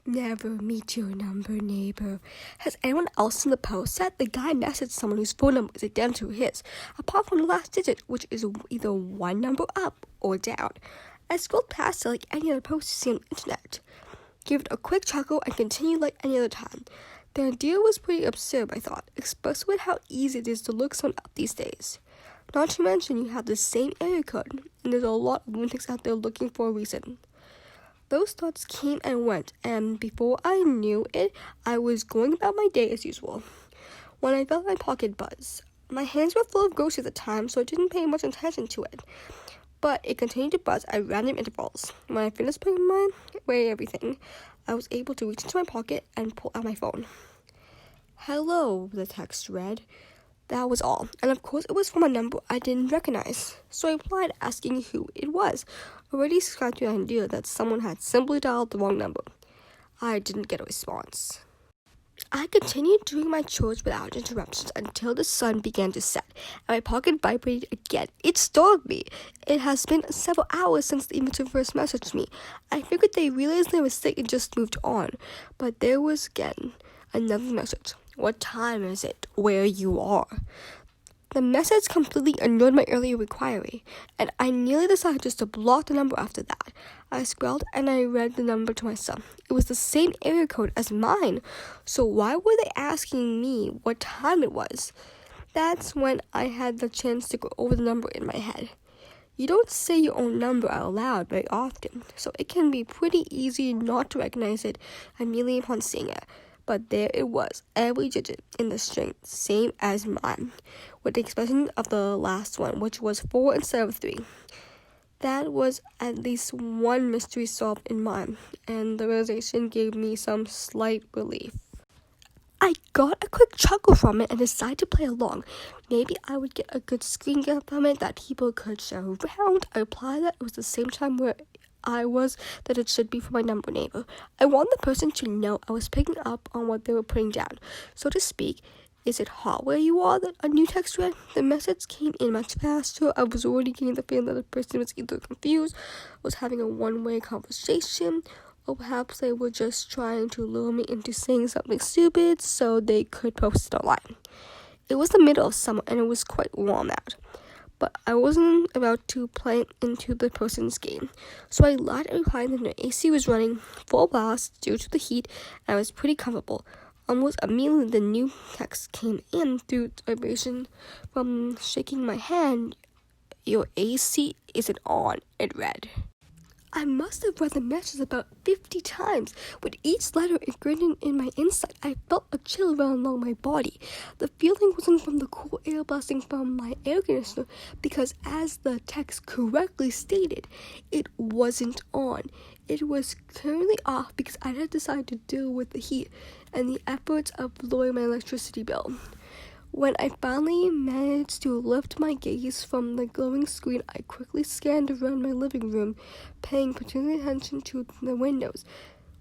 Never meet your number neighbor. Has anyone else seen the post said the guy messaged someone whose phone number is identical to his, apart from the last digit, which is either one number up or down? I scrolled past it like any other post you see on the internet. Give it a quick chuckle and continue like any other time. The idea was pretty absurd, I thought, especially with how easy it is to look someone up these days. Not to mention you have the same area code, and there's a lot of lunatics out there looking for a reason. Those thoughts came and went, and before I knew it, I was going about my day as usual. When I felt my pocket buzz, my hands were full of groceries at the time, so I didn't pay much attention to it. But it continued to buzz at random intervals. When I finished putting away everything, I was able to reach into my pocket and pull out my phone. "Hello," the text read. That was all, and of course it was from a number I didn't recognize, so I replied asking who it was, already subscribed to the idea that someone had simply dialed the wrong number. I didn't get a response. I continued doing my chores without interruptions until the sun began to set, and my pocket vibrated again. It startled me. It has been several hours since the inventor first messaged me. I figured they realized their mistake and just moved on, but there was again another message. "What time is it? Where you are?" The message completely ignored my earlier inquiry, and I nearly decided just to block the number after that. I scrolled and I read the number to myself. It was the same area code as mine, so why were they asking me what time it was? That's when I had the chance to go over the number in my head. You don't say your own number out loud very often, so it can be pretty easy not to recognize it immediately upon seeing it. But there it was, every digit in the string, same as mine, with the exception of the last one, which was 4 instead of 3. That was at least one mystery solved in mine, and the realization gave me some slight relief. I got a quick chuckle from it and decided to play along. Maybe I would get a good screen grab from it that people could share around. I replied that it was the same time where I was that it should be for my number neighbor. I want the person to know I was picking up on what they were putting down, so to speak. "Is it hot where you are?" that a new text read. The message came in much faster. I was already getting the feeling that the person was either confused, was having a one-way conversation, or perhaps they were just trying to lure me into saying something stupid so they could post it online. It was the middle of summer and it was quite warm out. But I wasn't about to play into the person's game, so I lied and replied that the AC was running full blast due to the heat, and I was pretty comfortable. Almost immediately, the new text came in through vibration from shaking my hand. "Your AC isn't on," it read. I must have read the message about 50 times. With each letter ingrained in my inside, I felt a chill run along my body. The feeling wasn't from the cool air blasting from my air conditioner, because as the text correctly stated, it wasn't on. It was currently off because I had decided to deal with the heat and the efforts of lowering my electricity bill. When I finally managed to lift my gaze from the glowing screen, I quickly scanned around my living room, paying particular attention to the windows.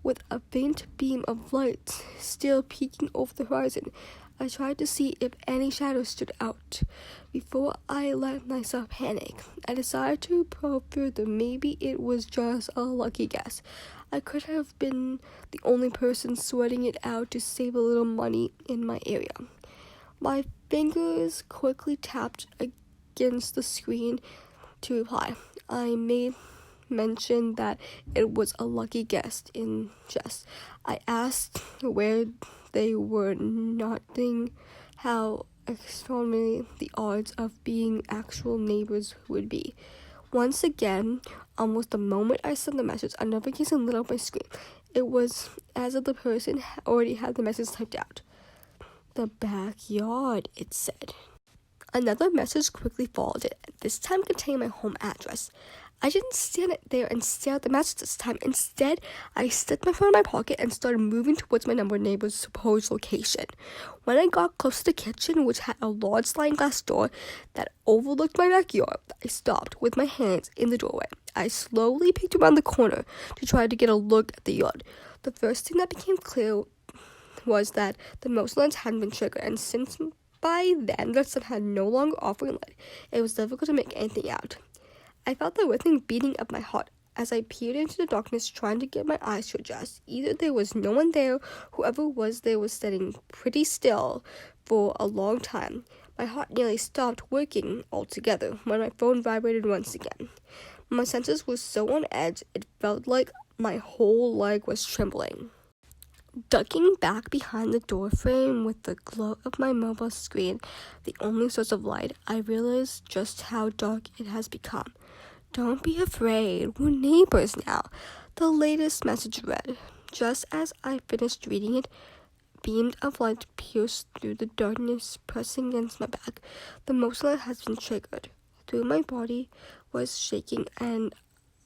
With a faint beam of light still peeking over the horizon, I tried to see if any shadows stood out. Before I let myself panic, I decided to probe further. Maybe it was just a lucky guess. I could have been the only person sweating it out to save a little money in my area. My fingers quickly tapped against the screen to reply. I made mention that it was a lucky guess in jest. I asked where they were, noting how extraordinary the odds of being actual neighbors would be. Once again, almost the moment I sent the message, a notification lit up my screen. It was as if the person already had the message typed out. "The backyard," it said. Another message quickly followed it, this time containing my home address. I didn't stand there and stare at the message this time. Instead, I slipped my phone in my pocket and started moving towards my number neighbor's supposed location. When I got close to the kitchen, which had a large sliding glass door that overlooked my backyard, I stopped with my hands in the doorway. I slowly peeked around the corner to try to get a look at the yard. The first thing that became clear was that the motion lens hadn't been triggered, and since by then the sun had no longer offering light, it was difficult to make anything out. I felt the rhythm beating up my heart as I peered into the darkness trying to get my eyes to adjust. Either there was no one there, whoever was there was sitting pretty still for a long time. My heart nearly stopped working altogether when my phone vibrated once again. My senses were so on edge, it felt like my whole leg was trembling. Ducking back behind the doorframe with the glow of my mobile screen, the only source of light, I realized just how dark it has become. "Don't be afraid, we're neighbors now," the latest message read. Just as I finished reading it, beams of light pierced through the darkness, pressing against my back. The motion light has been triggered. Through my body was shaking and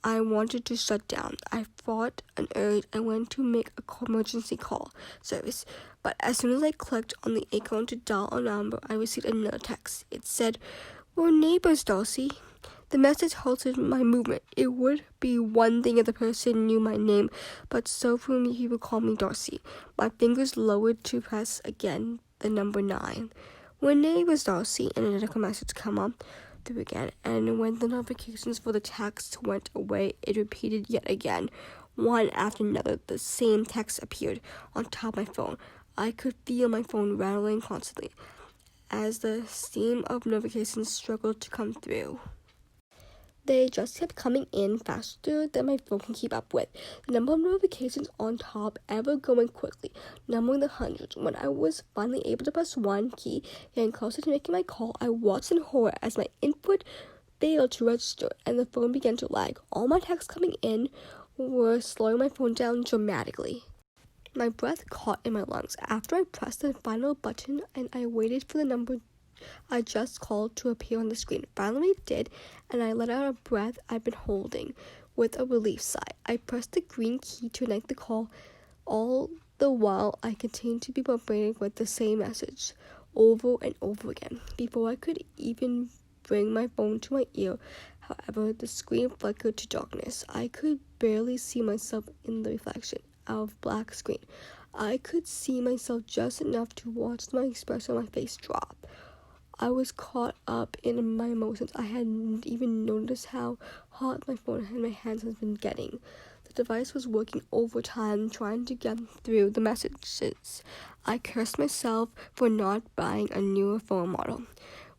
I wanted to shut down. I fought an urge and went to make an emergency call service. But as soon as I clicked on the icon to dial a number, I received another text. It said, "We're neighbors, Darcy." The message halted my movement. It would be one thing if the person knew my name, but so for me he would call me Darcy. My fingers lowered to press again the number 9. "We're neighbors, Darcy," and another message come up through again, and when the notifications for the text went away, it repeated yet again. One after another, the same text appeared on top of my phone. I could feel my phone rattling constantly as the stream of notifications struggled to come through. They just kept coming in faster than my phone can keep up with. The number of notifications on top ever going quickly, numbering the hundreds. When I was finally able to press one key, getting closer to making my call, I watched in horror as my input failed to register and the phone began to lag. All my texts coming in were slowing my phone down dramatically. My breath caught in my lungs after I pressed the final button and I waited for the number I just called to appear on the screen. Finally it did, and I let out a breath I'd been holding with a relief sigh. I pressed the green key to connect the call. All the while, I continued to be bombarded with the same message over and over again. Before I could even bring my phone to my ear, however, the screen flickered to darkness. I could barely see myself in the reflection of black screen. I could see myself just enough to watch my expression on my face drop. I was caught up in my emotions. I hadn't even noticed how hot my phone and my hands had been getting. The device was working overtime trying to get through the messages. I cursed myself for not buying a newer phone model.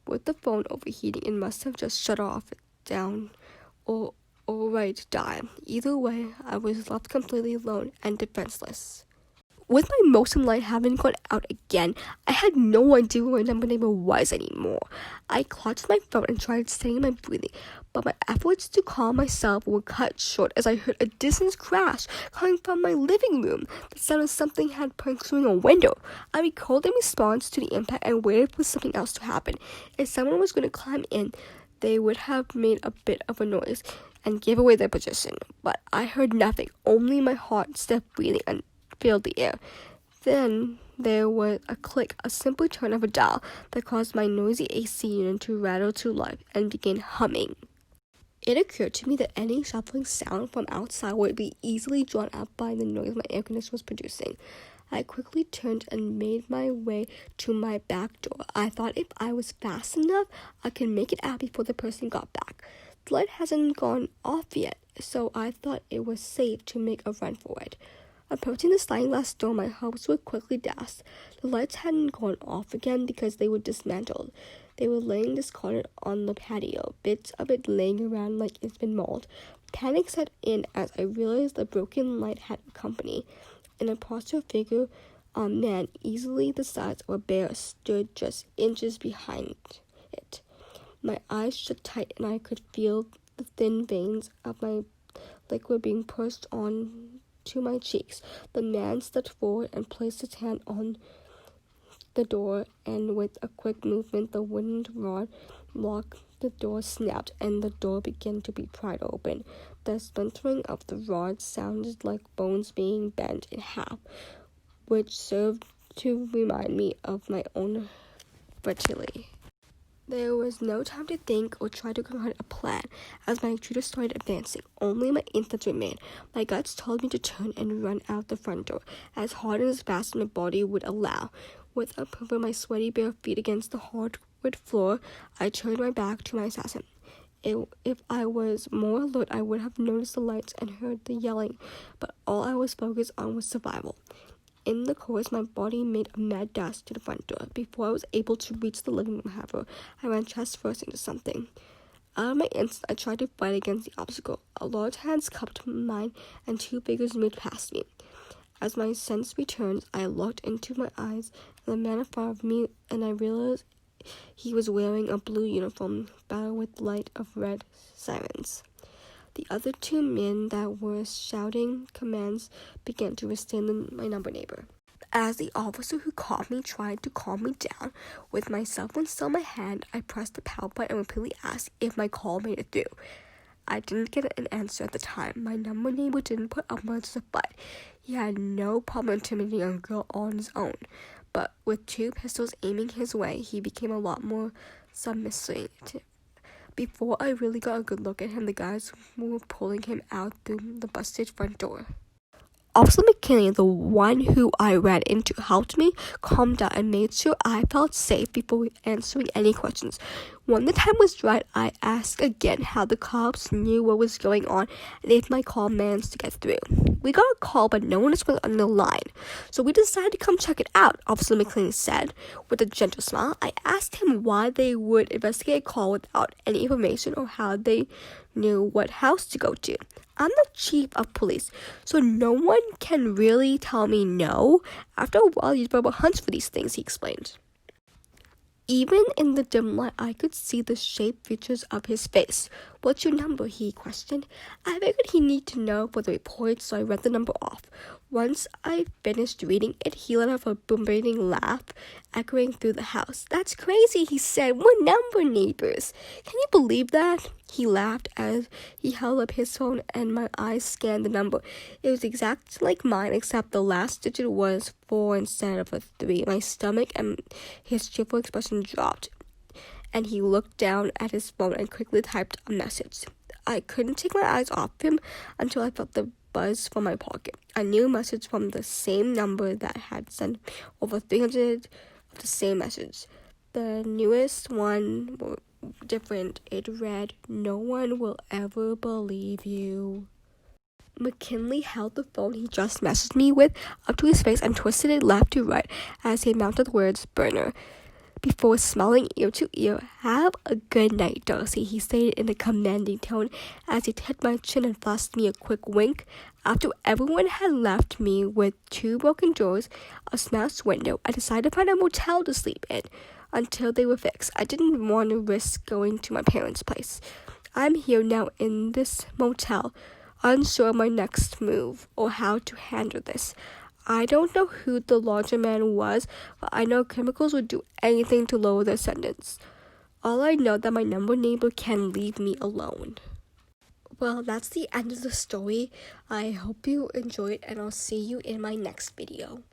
With the phone overheating, it must have just shut off, down, or die. Either way, I was left completely alone and defenseless. With my motion light having gone out again, I had no idea where my neighbor was anymore. I clutched my phone and tried staying my breathing, but my efforts to calm myself were cut short as I heard a distant crash coming from my living room. The sound of something had puncturing a window. I recalled in response to the impact and waited for something else to happen. If someone was going to climb in, they would have made a bit of a noise and give away their position. But I heard nothing, only my heart stopped breathing and filled the air. Then there was a click, a simple turn of a dial that caused my noisy AC unit to rattle to life and begin humming. It occurred to me that any shuffling sound from outside would be easily drawn out by the noise my air conditioner was producing. I quickly turned and made my way to my back door. I thought if I was fast enough, I could make it out before the person got back. The light hasn't gone off yet, so I thought it was safe to make a run for it. Approaching the sliding glass door, my hopes were quickly dashed. The lights hadn't gone off again because they were dismantled. They were laying discarded on the patio, bits of it laying around like it's been mauled. Panic set in as I realized the broken light had company. An impostor figure, a man easily the size of a bear, stood just inches behind it. My eyes shut tight and I could feel the thin veins of my liquid being pushed on to my cheeks. The man stepped forward and placed his hand on the door, and with a quick movement, the wooden rod locked. The door snapped, and the door began to be pried open. The splintering of the rod sounded like bones being bent in half, which served to remind me of my own fertility. There was no time to think or try to concoct a plan as my intruder started advancing. Only my instincts remained. My guts told me to turn and run out the front door, as hard and as fast as my body would allow. With a pump of my sweaty bare feet against the hardwood floor, I turned my back to my assassin. If I was more alert, I would have noticed the lights and heard the yelling, but all I was focused on was survival. In the chorus, my body made a mad dash to the front door. Before I was able to reach the living room, however, I ran chest first into something. Out of my instinct, I tried to fight against the obstacle. A large hand cupped mine, and two figures moved past me. As my sense returned, I looked into my eyes and the man in front of me, and I realized he was wearing a blue uniform, battered with light of red sirens. The other two men that were shouting commands began to restrain my number neighbor. As the officer who caught me tried to calm me down, with my cell phone still in my hand, I pressed the power button and repeatedly asked if my call made it through. I didn't get an answer at the time. My number neighbor didn't put up much of a fight. He had no problem intimidating a girl on his own, but with two pistols aiming his way, he became a lot more submissive. Before I really got a good look at him, the guys were pulling him out through the busted front door. Officer McKinley, the one who I ran into, helped me calm down and made sure I felt safe before answering any questions. When the time was right, I asked again how the cops knew what was going on and if my call managed to get through. We got a call, but no one was on the line, so we decided to come check it out, Officer McLean said with a gentle smile. I asked him why they would investigate a call without any information or how they knew what house to go to. I'm the chief of police, so no one can really tell me no. After a while, you develop a hunch for these things, he explained. Even in the dim light, I could see the shaped features of his face. What's your number? He questioned. I figured he'd need to know for the report, so I read the number off. Once I finished reading it, he let off a booming laugh, echoing through the house. That's crazy, he said. We're number neighbors. Can you believe that? He laughed as he held up his phone and my eyes scanned the number. It was exactly like mine, except the last digit was 4 instead of a 3. My stomach and his cheerful expression dropped, and he looked down at his phone and quickly typed a message. I couldn't take my eyes off him until I felt the buzz from my pocket. A new message from the same number that had sent over 300 of the same message. The newest one were different. It read, "No one will ever believe you." McKinley held the phone he just messaged me with up to his face and twisted it left to right as he mounted the words "burner" before smiling ear to ear. "Have a good night, Darcy," he stated in a commanding tone as he hit my chin and flashed me a quick wink. After everyone had left me with 2 broken doors, a smashed window, I decided to find a motel to sleep in until they were fixed. I didn't want to risk going to my parents' place. I'm here now in this motel, unsure of my next move or how to handle this. I don't know who the larger man was, but I know criminals would do anything to lower their sentence. All I know that my number neighbor can leave me alone. Well, that's the end of the story. I hope you enjoyed, and I'll see you in my next video.